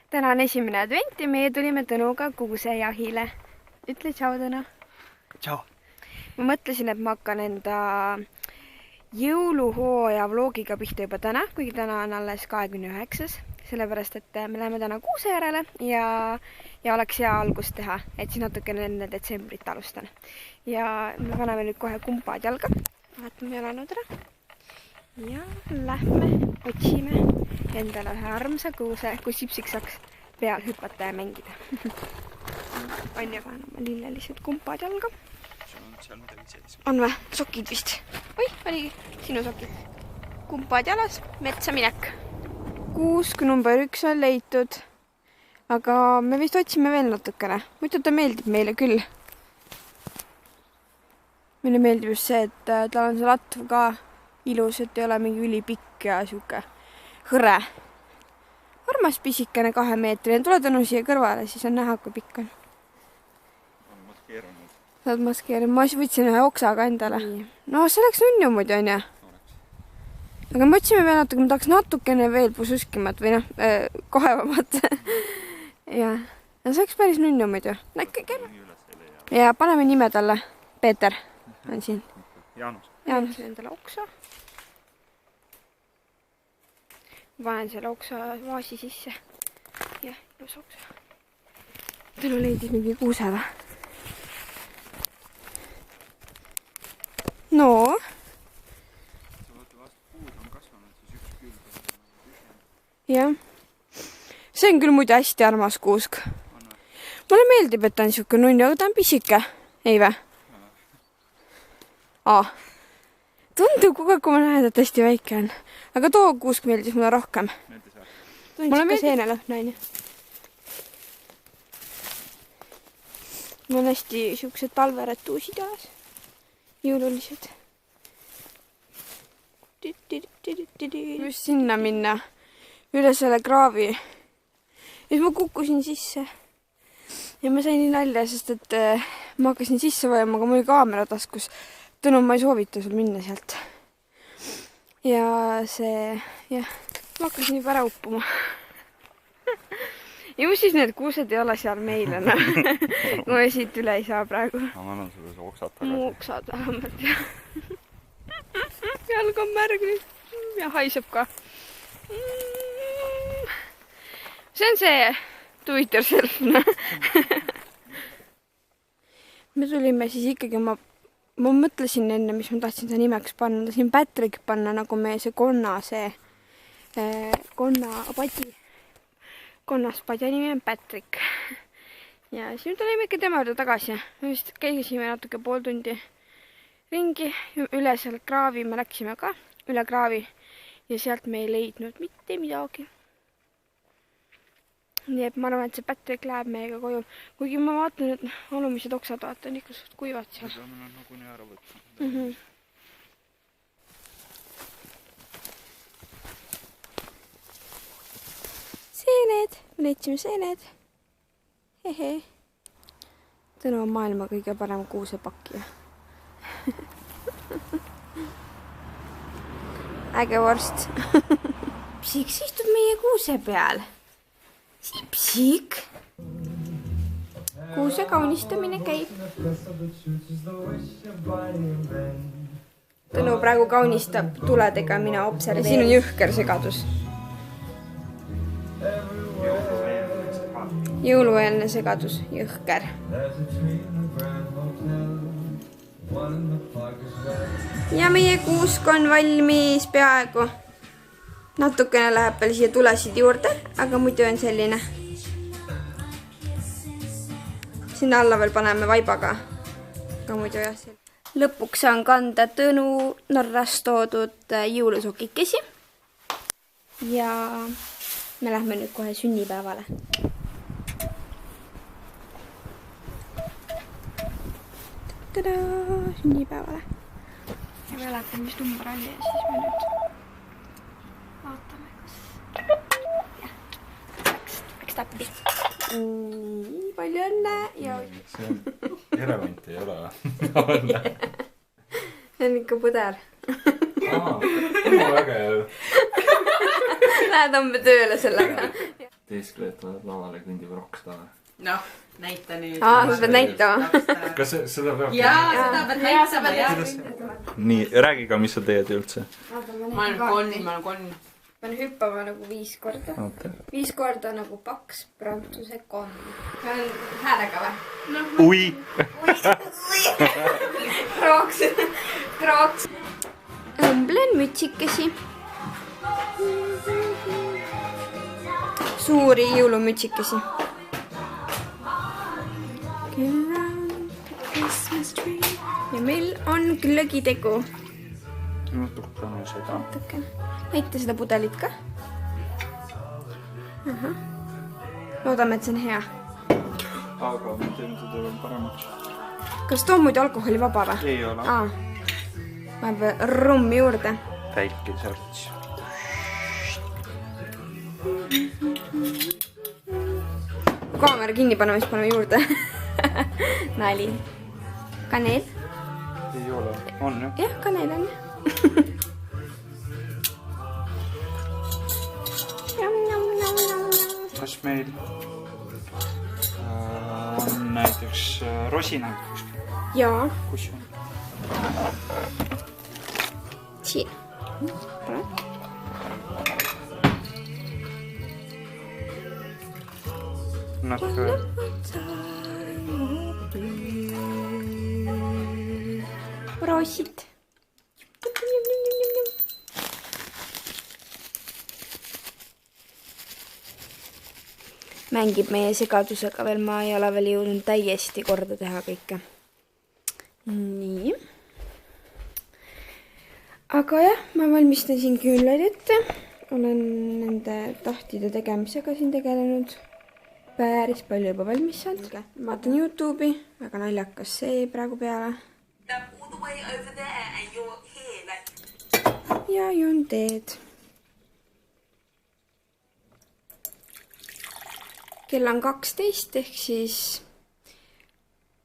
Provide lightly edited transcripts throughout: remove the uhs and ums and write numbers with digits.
Täna on 1. advent ja meie tulime Tõnuga kuusejahile. Ütle tšau, Tõnu. Tšau. Ma mõtlesin, et ma hakkan enda jõuluhooaja vlogiga pihta juba täna, kuigi täna on alles 29. Sellepärast, et me läheme täna kuuse järele ja oleks hea algust teha, et siis natukene enne detsembrit alustan. Ja me paneme nüüd kohe kumpad jalga. Vaatame jalanud ära. Ja lähme, otsime endale ühe armsa kuuse, kus sipsiks saaks peal hüpata ja mängida. Anja panen oma lillelised kumpad jalga. On või? Sokid vist. Oi, oligi sinu sokid. Kumpad jalas, metsa minek. Kuusk number 1 on leitud. Aga me vist otsime veel natukene. Muidu ta meeldib meile küll. Meile meeldib just see, et tal on see latv ka ilus, et ei ole mingi ülipikk ja siuke hõre. Armas pisikene 2 meetrine. Tule Tõnu siia kõrvale, siis on näha, kui pikk on. On maskeerunud. Saad maskeerunud. Ma võtsin ühe oksaga endale. No see oleks nunnu muidu, on ja? Aga me otsime veel natuke, ma tahaks natukene veel pususkimat või kohevamat. Ja see oleks päris nunnu muidu. Ja paneme nime talle. Peeter on siin. Jaanus. Jaanus endale oksa. Panen selle oksa vaasi sisse. Jah, ilus oksa. Tõnu leidis mingi kuuse või? No? Jah. See on küll muidu hästi armas kuusk. Mulle meeldib, et ta on siuke nunni, aga ta on pisike. Ei või? Tundub kogu aeg, kui ma näen, et hästi väike on. Aga too kuusk meeldis mulle rohkem. Mulle on seenelõhn, on ju. Mul on hästi siuksed talveretuusid jalas. Jõululised. Just sinna minna. Üle selle kraavi. Ja siis ma kukkusin sisse. Ja ma sain nii nalja, sest et ma hakkasin sisse vajama, aga mul oli kaamera taskus. Tõnu, ma ei soovita sul minna sealt. Ja see, jah, ma hakkasin juba ära uppuma. Ja mis siis need kuused ei ole seal meil, kui me siit üle ei saa praegu. Ma annan sulle see oksad tagasi. Mu oksad vähemalt, jah. Jalg on märg nüüd ja haiseb ka. See on see do it yourself. Me tulime siis ikkagi, ma mõtlesin enne, mis ma tahtsin seda nimeks panna. Tahtsin Patrick panna, nagu meie see konnapadi. Konnaspadja nimi on Patrick. Ja siis me tulime ikka tema juurde tagasi. Me vist käisime natuke pool tundi ringi. Üle seal kraavi me läksime ka. Üle kraavi. Ja sealt me ei leidnud mitte midagi. Nii et ma arvan, et see Patrick läheb meiega koju. Kuigi ma vaatan, et alumised oksad vaatan ikka suht kuivad seal. Me peame nagu nii ära võtma. Seened. Me leidsime seened. Hehe. Tõnu on maailma kõige parem kuusepakkia. Äge vorst. Psiks istub meie kuuse peal. Sipsik. Kuuse kaunistamine käib. Tõnu praegu kaunistab tuledega, mina observeerin. Siin on jõhker segadus. Jõulueelne segadus, jõhker. Ja meie kuusk on valmis peaaegu. Natukene läheb veel siia tulesid juurde, aga muidu on selline. Sinna alla veel paneme vaibaga. Aga muidu jah. Lõpuks saan kanda Tõnu Norrast toodud jõulusokikesi. Ja me lähme nüüd kohe sünnipäevale. Tada! Sünnipäevale. Ja me lähme, mis number oli ja siis me nüüd vaatame, kas... Läks tappi. Palju õnne ja... See on Erevant ei ole. See on ikka põder. Aha, väga hea. Lähed homme tööle sellega. teeskleetavad lavale kõndib rokkstaar. Noh, näita nüüd. Sa pead näitama. Kas seda peab? Jaa, seda pead näitama, jah. Nii, räägi ka, mis sa teed üldse. Ma olen konn. Pean hüppama nagu 5 korda. 5 korda nagu paks prantsuse konn. Pean häälega või? Ui! Krooks. Õmblen mütsikesi. Suuri jõulumütsikesi. Ja meil on glögitegu. Natukene seda. Näita seda pudelit ka. Loodame, et see on hea. Aga ma teen seda veel paremaks. Kas too muidu alkoholi vaba või? Ei ole. Ma pean rummi juurde. Väike särts. Kaamera kinni paneme, siis paneme juurde. Nali. Kaneel. Ei ole. On jah? Jah, kaneel on. Kas meil on näiteks rosinad kuskil? Jaa. Kus on? Siin. Natuke Prosit. Mängib meie segadusega veel, ma ei ole veel jõudnud täiesti korda teha kõike. Nii. Aga jah, ma valmistan siin küünlaid ette. Olen nende tahtide tegemisega siin tegelenud. Päris palju juba valmis saanud. Vaatan YouTube'i, väga naljakas see praegu peale. Ja joon teed. Kell on 12 ehk siis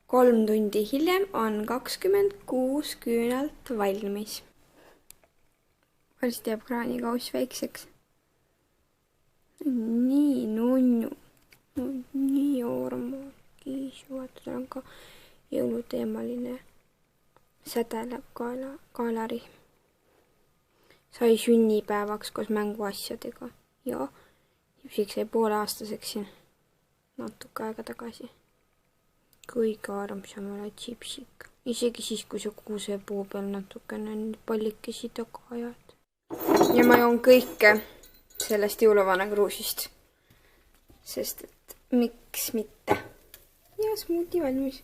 3 tundi hiljem on 26 küünalt valmis. Varsti jääb kraanikauss väikseks. Nii nunnu. Nii ormokis. Vaata, tal on ka jõuluteemaline sädelev kaelarihm. Sai sünnipäevaks koos mänguasjadega. Ja Sipsik sai pooleaastaseks siin natuke aega tagasi. Kõige armsam oled Sipsik. Isegi siis, kui sa kuuse puu peal natukene pallikesi taga ajad. Ja ma joon kõike sellest jõuluvana kruusist. Sest et miks mitte. Ja smuuti valmis.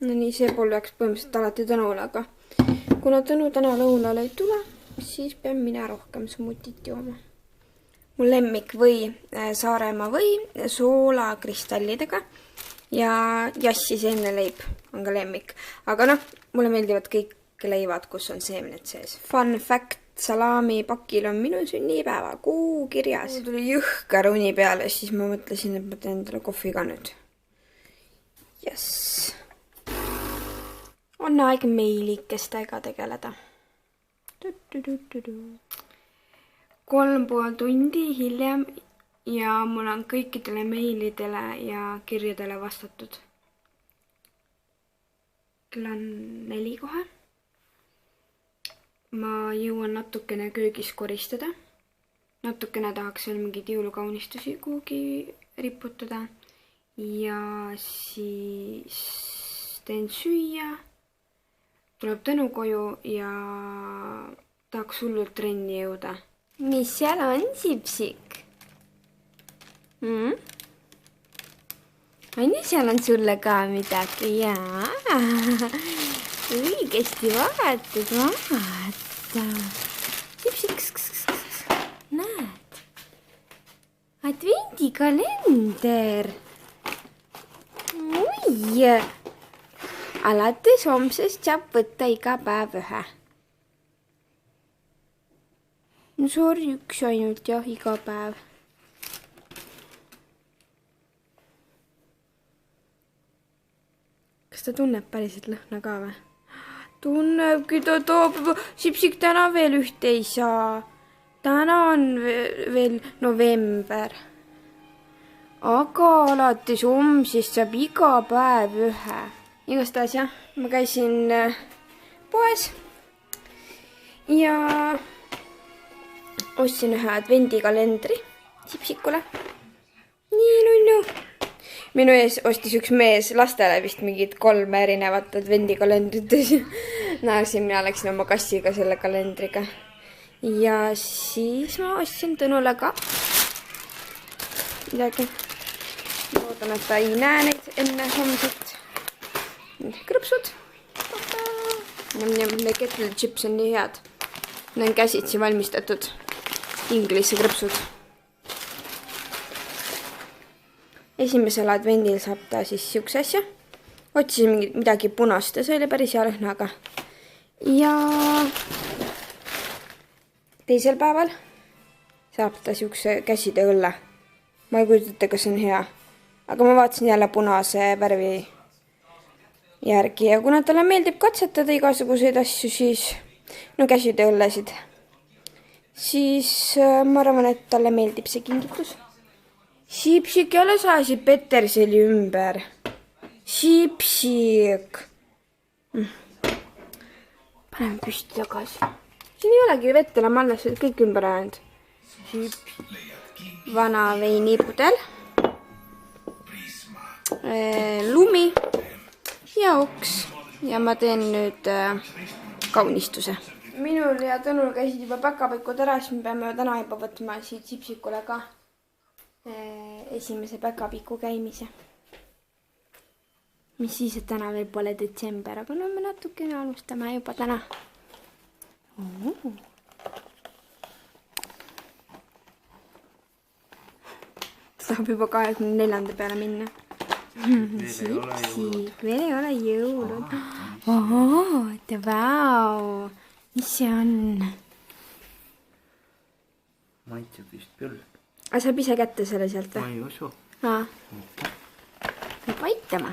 No nii, see pool jääks põhimõtteliselt alati Tõnule, aga kuna Tõnu täna lõunale ei tule, siis pean mina rohkem smuutit jooma. Mu lemmik või Saaremaa või soolakristallidega ja jassi seemneleib on ka lemmik. Aga noh, mulle meeldivad kõik leivad, kus on seemned sees. Fun fact, salaamipakil on minu sünnipäeva kuu kirjas. Mul tuli jõhker uni peale, siis ma mõtlesin, et ma teen endale kohvi ka nüüd. Yes. On aeg meilikestega tegeleda. 3,5 tundi hiljem ja mul on kõikidele meilidele ja kirjadele vastatud. Kell on 4 kohe. Ma jõuan natukene köögis koristada. Natukene tahaks veel mingeid jõulukaunistusi kuhugi riputada. Ja siis teen süüa. Tuleb Tõnu koju ja tahaks hullult trenni jõuda. Mis seal on, Sipsik? On ju, seal on sulle ka midagi? Jaa. Õigesti vaatad, vaata. Sipsik, näed. Advendikalender. Oi. Alates homsest saab võtta iga päev ühe. No sorry, üks ainult jah, iga päev. Kas ta tunneb päriselt lõhna ka või? Tunnebki, ta toob. Sipsik täna veel ühte ei saa. täna on veel november. Aga alates homsest saab iga päev ühe. Igastahes jah, ma käisin poes ja ostsin ühe advendikalendri Sipsikule. Nii nunnu. Minu ees ostis üks mees lastele vist mingid 3 erinevat advendikalendrit. Naersin, mina läksin oma kassiga selle kalendriga. Ja siis ma ostsin Tõnule ka midagi. Loodan, et ta ei näe neid enne homset. Krõpsud. Need kettle chips on nii head. Need on käsitsi valmistatud Inglise krõpsud. Esimesel advendil saab ta siis siukse asja. Otsisin midagi punast ja see oli päris hea lõhnaga. Ja teisel päeval saab ta siukse käside õlle. Ma ei kujuta, kas see on hea. Aga ma vaatasin jälle punase värvi järgi ja kuna talle meeldib katsetada igasuguseid asju, siis käside õllesid, siis ma arvan, et talle meeldib see kingitus. Sipsik jälle saasid Peterseli ümber. Sipsik. Paneme püsti tagasi. Siin ei olegi vett enam alles, kõik ümber ajanud. Vana veinipudel. Lumi. Ja oks. Ja ma teen nüüd kaunistuse. Minul ja Tõnul käisid juba päkapikud ära, siis me peame täna juba võtma siit Sipsikule ka esimese päkapiku käimise. Mis siis, et täna veel pole detsember, aga no me natukene alustame juba täna. Tahab juba 24. peale minna. Sipsik, veel ei ole jõulud. Vau, mis see on? Maitseb vist küll. Aga saab ise kätte selle sealt või? Ma ei usu. Peab aitama.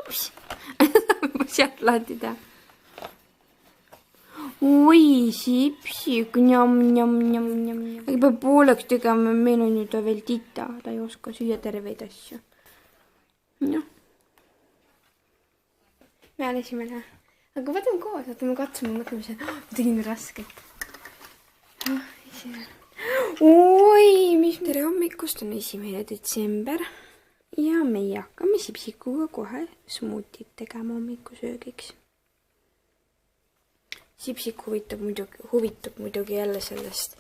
Ups. Sealt lahti teha. Oi, Sipsik. Njam. Aga peab pooleks tegema, meil on ju ta veel tita. Ta ei oska süüa terveid asju. Noh. Me alisime lähe. Aga võtame koos, võtame katsuma, mõtleme see. Ma tegin rasket. Oi, mis tere hommikust, on 1. detsember ja meie hakkame Sipsikuga kohe smuutit tegema hommikusöögiks. Sipsik huvitab muidugi jälle sellest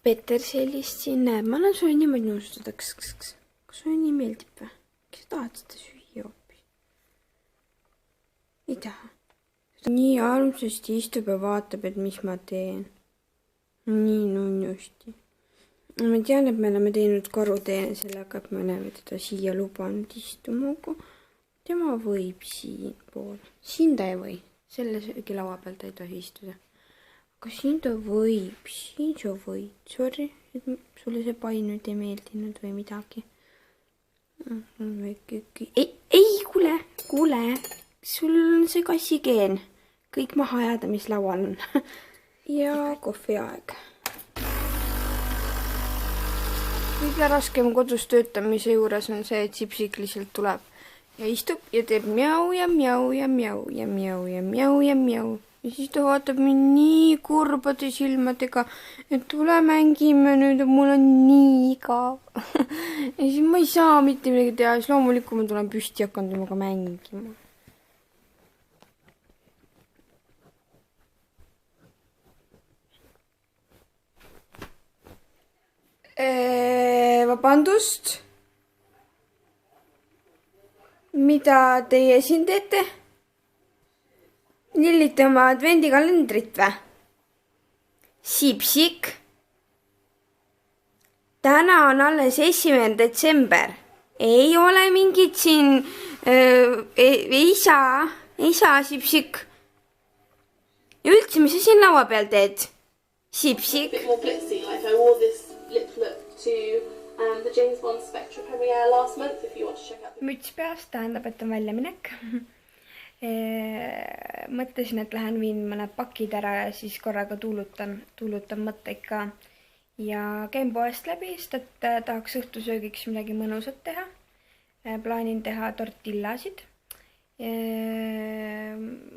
Petersellist siin. Näeb, ma annan sulle niimoodi nõustada. Kas sulle nii meeldib või? Kas sa tahad seda süüa hoopis? Ei taha. Nii armsasti istub ja vaatab, et mis ma teen. Nii nunnusti. Ma tean, et me oleme teinud karuteene sellega, et me oleme teda siia lubanud istuma, aga tema võib siin pool. Siin ta ei või. Selle söögilaua peal ta ei tohi istuda. Aga siin ta võib. Siin sa võid. Sorry, et sulle see pai nüüd ei meeldinud või midagi. Ei, kuule. Sul on see kassigeen. Kõik maha jääda, mis laual on. Ja kohviaeg. Kõige raskem kodus töötamise juures on see, et Sipsik lihtsalt tuleb ja istub ja teeb mjau. Ja siis ta vaatab mind nii kurbade silmadega, et tule mängime nüüd, mul on nii igav. Ja siis ma ei saa mitte midagi teha, siis loomulikult ma tulen püsti ja hakkan temaga mängima. Vabandust. Mida teie siin teete? Lillite oma advendikalendrit või? Sipsik. Täna on alles 1. detsember. Ei ole mingit siin... Ei saa, Sipsik. Ja üldse, mis sa siin laua peal teed? Sipsik. Müts peast tähendab, et on väljaminek. Mõtlesin, et lähen viin mõned pakid ära ja siis korraga tuulutan mõtteid ka. Ja käin poest läbi, sest et tahaks õhtusöögiks midagi mõnusat teha. Plaanin teha tortillasid.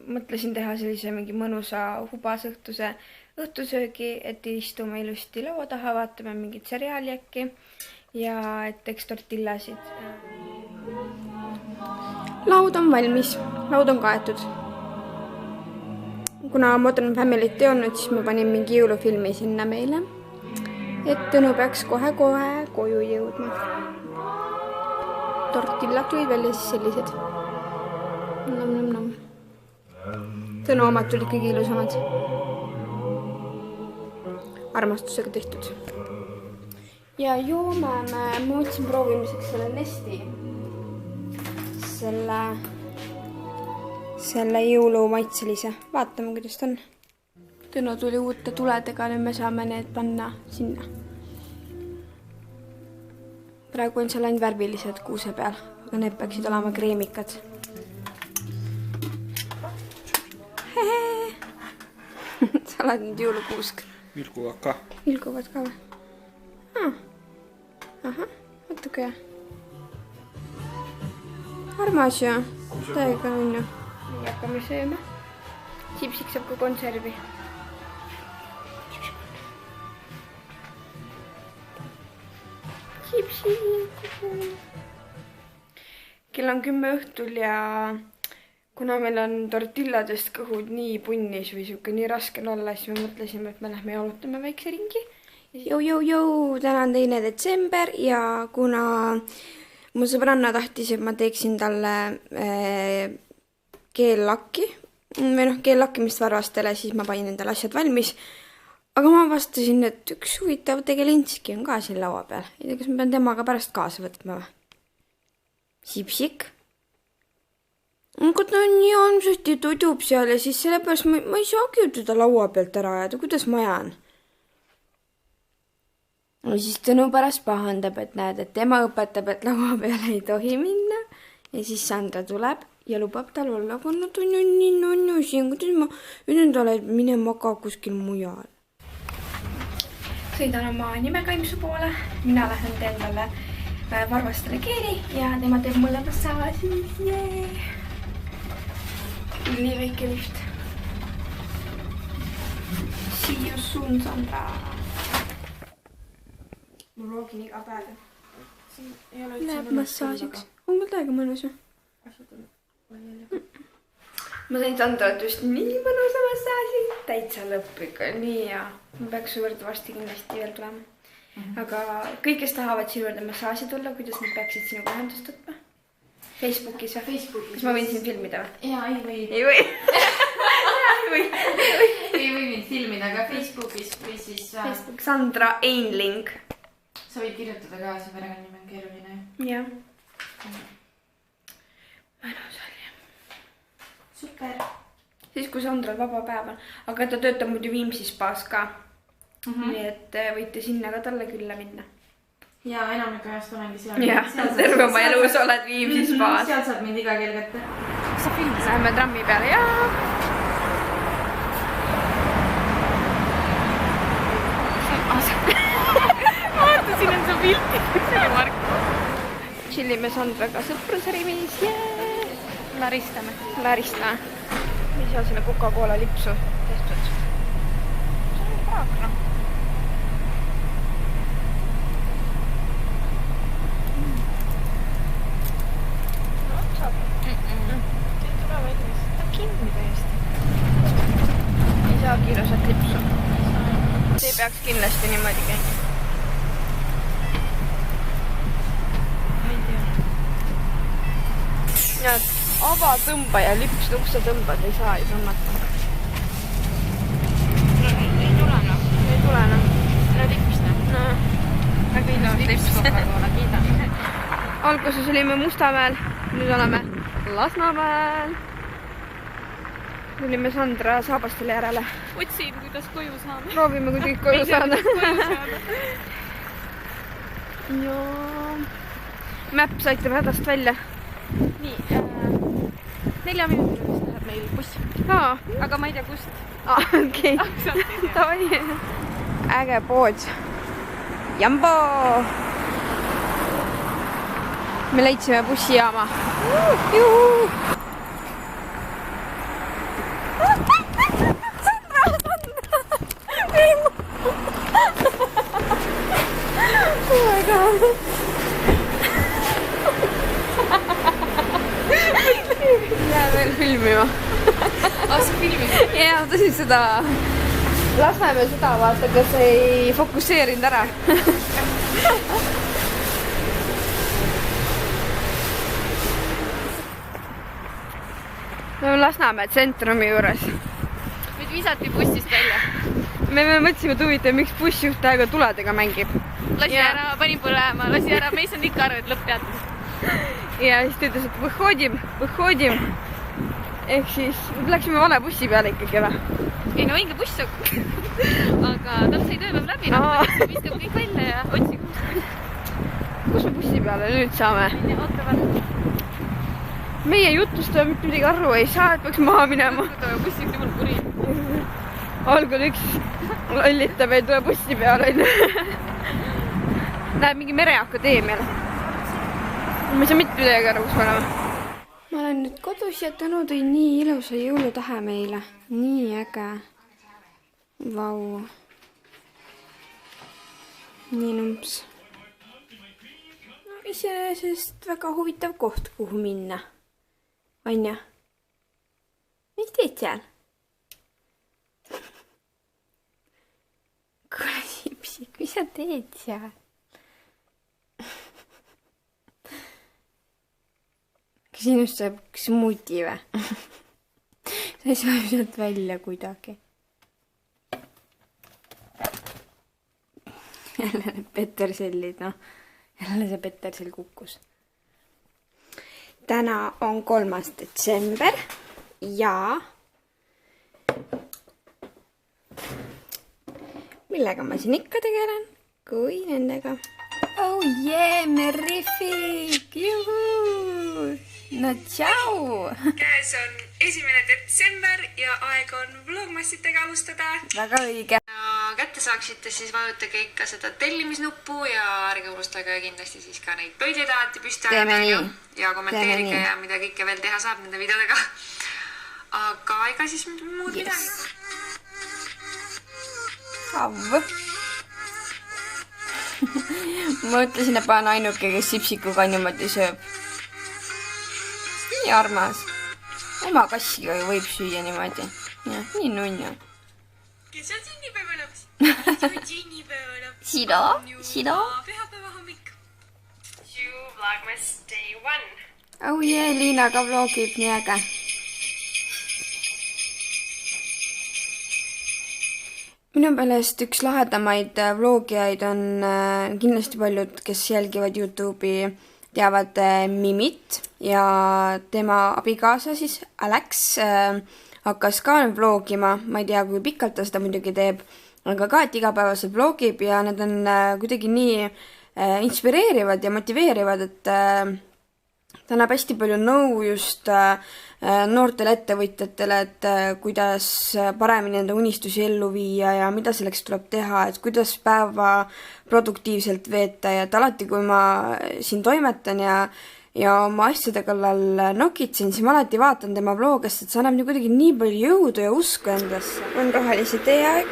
Mõtlesin teha sellise mingi mõnusa hubas õhtusöögi, et istume ilusti laua taha, vaatame mingit seriaali äkki ja et teeks tortillasid. Laud on valmis, laud on kaetud. Kuna Modern Family't ei olnud, siis ma panin mingi jõulufilmi sinna meile, et Tõnu peaks kohe-kohe koju jõudma. Tortillad tulid välja siis sellised. Tõnu omad tulid kõige ilusamad. Armastusega tehtud. Ja joome ma mõtlesin proovimiseks selle Nesti. Selle jõulumaitselise. Vaatame, kuidas ta on. Tõnu tuli uute tuledega, nüüd me saame need panna sinna. Praegu on seal ainult värvilised kuuse peal, aga need peaksid olema kreemikad. Sa oled nüüd jõulukuusk. Vilkuvad ka. Vilkuvad ka või? Ahah, natuke hea. Armas ja täiega on ju. Nii hakkame sööma. Sipsik saab ka konservi. Sipsik. Kell on 10 õhtul ja kuna meil on tortilladest kõhud nii punnis või siuke nii raske olla, siis me mõtlesime, et me lähme jalutame väikse ringi. Jõu, täna on 2. detsember ja kuna mu sõbranna tahtis, et ma teeksin talle keellakki või keellakkimist varvastele, siis ma panin endale asjad valmis. Aga ma vastasin, et üks huvitav tegelinski on ka siin laua peal. Ei tea, kas ma pean temaga pärast kaasa võtma või? Sipsik. Aga ta on nii armsasti tudub seal ja siis sellepärast ma ei saagi ju teda laua pealt ära ajada. Kuidas ma ajan? Ja siis Tõnu pärast pahandab, et näed, et tema õpetab, et laua peale ei tohi minna. Ja siis Sandra tuleb ja lubab tal olla, aga nad on ju nii nonnu siin, kuidas ma ütlen talle, et mine maga kuskil mujal. Sõidan oma nimekaimsu poole, mina lähen teen talle varvastele keeli ja tema teeb mulle massaaži. Nii väike lift. See you soon, Sandra. Ma vlogin iga päev. Läheb massaažiks. On küll täiega mõnus ju. Ma sain Sandralt just nii mõnusa massaaži. Täitsa lõpp ikka, nii hea. Ma peaks suurde varsti kindlasti veel tulema. Aga kõik, kes tahavad sinu juurde massaaži tulla, kuidas nad peaksid sinuga ühendust võtma? Facebookis või? Kas ma võin siin filmida või? Jaa, ei või. Ei või? Ei või mind filmida, aga Facebookis või siis... Facebook Sandra Einling. Sa võid kirjutada ka, see perekonnanimi on keeruline. Jah. Mõnus oli. Super. Siis kui Sandral vaba päev on. Aga ta töötab muidu Viimsis spaas ka. Nii et võite sinna ka talle külla minna. Jaa, enamikku ajast olengi seal. Jah, terve oma elus oled Viimsis spaas. Seal saad mind iga kell kätte. Kas sa filmis? Läheme trammi peale, jaa. Vaatasin enda pilti. See oli Mark. Chillime Sandraga sõprusrivis ja laristame. Me ei saa sinna Coca-Cola lipsu tehtud. See on praak, noh. No, saab. See tule valmis. Ta kinni täiesti. Ei saa kiirusat lipsu. See peaks kindlasti niimoodi käima. Ja avatõmba ja lips ukse tõmbad ei saa ju tõmmata. No ei tule noh. Ei tule noh. No lips noh. No. Väga ilus lips Coca-Cola, kiidan. Alguses olime Mustamäel, nüüd oleme Lasnamäel. Tulime Sandra saabastele järele. Otsin, kuidas koju saame. Proovime kuidagi koju saada. Ja Mäpp saite hädast välja. Nii, 4 minutit. meil buss. Aga ma ei tea kust. Okei. Davai. Äge pood. Jambo! Me leidsime bussijaama. Juhu! Oh my god. Jää veel filmima. Sa filmid? Jaa, tõsi seda Lasnamäe seda vaata, kas ei fokusseerinud ära. Me oleme Lasnamäe tsentrumi juures. Meid visati bussist välja. Me mõtlesime, et huvitav, miks bussijuht aega tuledega mängib. Lasi ära, panin põlema, lasi ära, meis on ikka arved lõppteatud. Ja siis ta ütles, et võhhodim. Ehk siis läksime vale bussi peale ikkagi või? Ei no õige buss on. Aga tal sai tööpäev läbi, viskab kõik välja ja otsime. Kus me bussi peale nüüd saame? Ootavad. Meie jutust mitte midagi aru ei saa, et peaks maha minema. Bussi üks jumal kuri. Algul üks lollitab, ei tule bussi peale. Läheb mingi mereakadeemiale. Ma ei saa mitte midagi aru, kus me oleme. Ma olen nüüd kodus ja Tõnu tõi nii ilusa jõulutähe meile. Nii äge. Vau. Nii numps. No, iseenesest väga huvitav koht, kuhu minna. Anja? Mis teed seal? Kuule, Sipsik, mis sa teed seal? Kas sinust saab smuuti või? Sa ei saa sealt välja kuidagi. Jälle need petersellid, noh. Jälle see petersell kukkus. Täna on 3. detsember ja millega ma siin ikka tegelen, kui nendega. Oh yeah, Merrifik! Juhuu! No tšau! Käes on 1. detsember ja aeg on vlogmassitega alustada. Väga õige. Ja kätte saaksite, siis vajutage ikka seda tellimisnuppu ja ärge unustage kindlasti siis ka neid pöidlid alati püsti Teeme nii. ja kommenteerige ja mida kõike veel teha saab nende videodega. Aga ega siis muud midagi. Avv. Ma ütlesin, et panen ainuke, kes Sipsikuga niimoodi sööb. Nii armas. Oma kassiga ju võib süüa niimoodi. Ja, nii nunnu. Kes on sünnipäeva laps? Kes on sünnipäeva laps? Sida? Pühapäeva hommik. Vlogmas day 1. Oh yeah, Liina ka vlogib, nii äge. Minu meelest üks lahedamaid vlogijaid on kindlasti paljud, kes jälgivad YouTube'i, teavad Mimit ja tema abikaasa siis Alex hakkas ka vlogima. Ma ei tea, kui pikalt ta seda muidugi teeb, aga ka, et igapäevaselt vlogib ja need on kuidagi nii inspireerivad ja motiveerivad, et ta annab hästi palju nõu just noortele ettevõtjatele, et kuidas paremini nende unistusi ellu viia ja mida selleks tuleb teha, et kuidas päeva produktiivselt veeta ja et alati, kui ma siin toimetan ja oma asjade kallal nokitsen, siis ma alati vaatan tema vlogast, et see annab kuidagi nii palju jõudu ja usku endasse. On rohelise teeaeg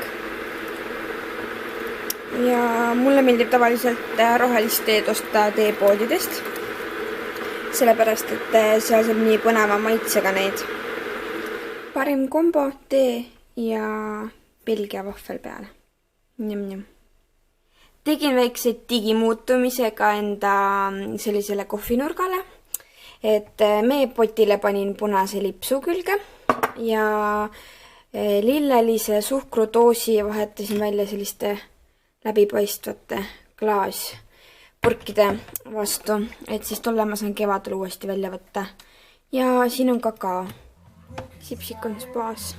ja mulle meeldib tavaliselt rohelist teed osta teepoodidest. Sellepärast, et seal saab nii põneva maitsega neid. Parim kombo, tee ja Belgia vahvel peale. Njam. Tegin väikseid digimuutumisega enda sellisele kohvinurgale, et meepotile panin punase lipsu külge ja lillelise suhkrudoosi vahetasin välja selliste läbipaistvate klaaspurkide vastu, et siis tolle ma saan kevadel uuesti välja võtta. Ja siin on kakao. Sipsik on spaas.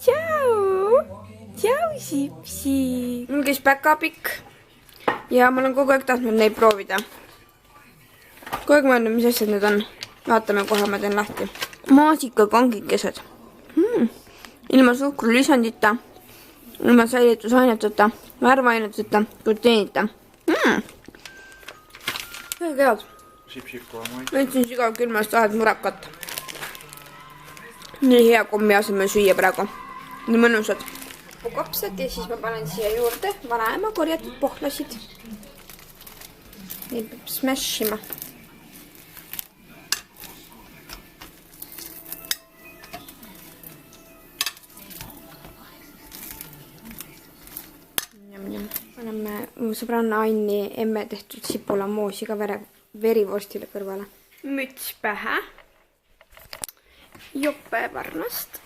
Tšau! Tšau, Sipsik! Mul käis päkapikk ja ma olen kogu aeg tahtnud neid proovida. kogu aeg mõelnud, mis asjad need on. Vaatame kohe, ma teen lahti. Maasikakongikesed. Ilma suhkrulisandita, ilma säilitusaineteta, värvaineteta, gluteenita. Väga head. Võtsin siga külmast vahet murakat. Nii hea kommi asemel süüa praegu. Nii mõnusad. Kapsad ja siis ma panen siia juurde vanaema korjatud pohlasid. Neid peab smashima. Paneme sõbranna Anni emme tehtud sipulamoosi ka verivorstile kõrvale. Müts pähe. Jope varnast.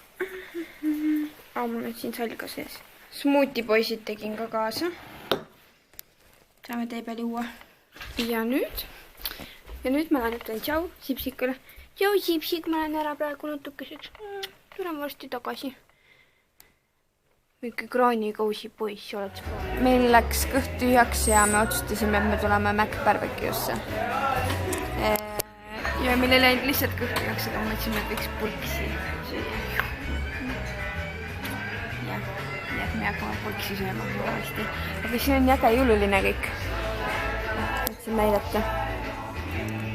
Mul on siin salga sees. Smuutipoisid tegin ka kaasa. Saame tee peal juua. Ja nüüd ma lähen ütlen tšau Sipsikule. Tšau Sipsik, ma lähen ära praegu natukeseks. Tulen varsti tagasi. Mingi kraanikausi poiss oled. Meil läks kõht tühjaks ja me otsustasime, et me tuleme McBarbecue'sse. Ja meil ei läinud lihtsalt kõht tühjaks, aga mõtlesime, et võiks pulksi süüa. Me hakkame pulksi sööma varsti. Aga siin on äge jõululine kõik. Võtsin näidata.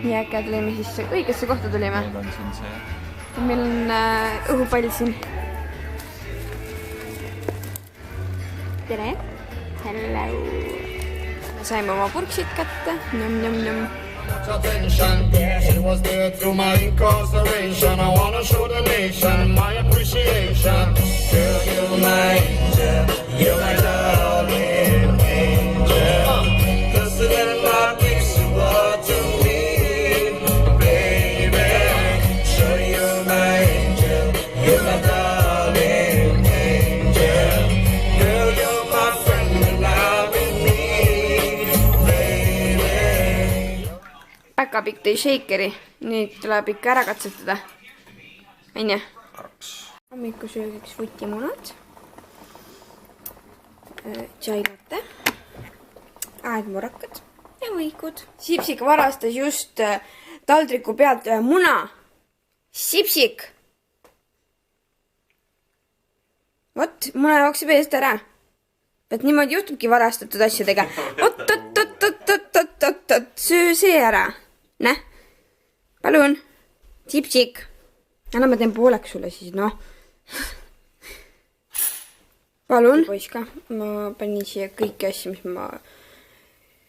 Nii äge tulime sisse. Õigesse kohta tulime. Meil on õhupall siin. Tere! Hello! Me saime oma purksid kätte. Njom. Attention, she was there through my incarceration. I wanna show the nation my appreciation. Girl, you're my angel, you're my darling angel. Just a little love gives you what you need, baby. Sure, you're my angel, you're my darling angel. Girl, you're my friend and I'll be me, baby. Päkapikk tõi shakeri. Nüüd tuleb ikka ära katsetada. Aine? Hommikusöögiks vutimunad. Tšailate. Aedmurakad. Ja võikud. Sipsik varastas just taldriku pealt ühe muna. Sipsik! Vot, muna jookseb eest ära. Et niimoodi juhtubki varastatud asjadega. Oot, söö see ära. Näh. Palun. Sipsik. Anna ma teen pooleks sulle siis, noh. Palun. Poiska, ma panin siia kõiki asju, mis ma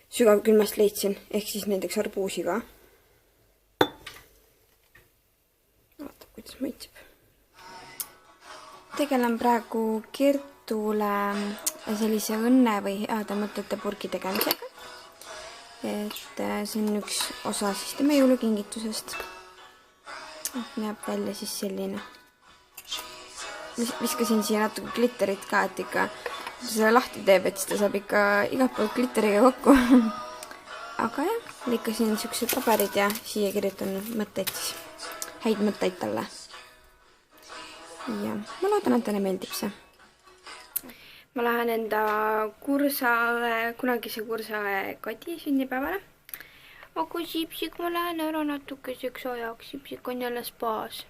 sügavkülmast leidsin. Ehk siis näiteks arbuusi ka. Vaata, kuidas maitseb. Tegelen praegu Kertule sellise õnne või heade mõtete purgi tegemisega. Et see on üks osa siis tema jõulukingitusest. Näeb välja siis selline. Viskasin siia natuke glitterit ka, et ikka selle lahti teeb, et siis ta saab ikka igalt poolt glitteriga kokku. Aga jah, lõikasin niisugused paberid ja siia kirjutan mõtteid siis. Häid mõtteid talle. Ja ma loodan, et talle meeldib see. Ma lähen enda kunagise kursaõe Kati sünnipäevale. Aga Sipsik, ma lähen ära natukeseks ajaks. Sipsik on jälle spaas.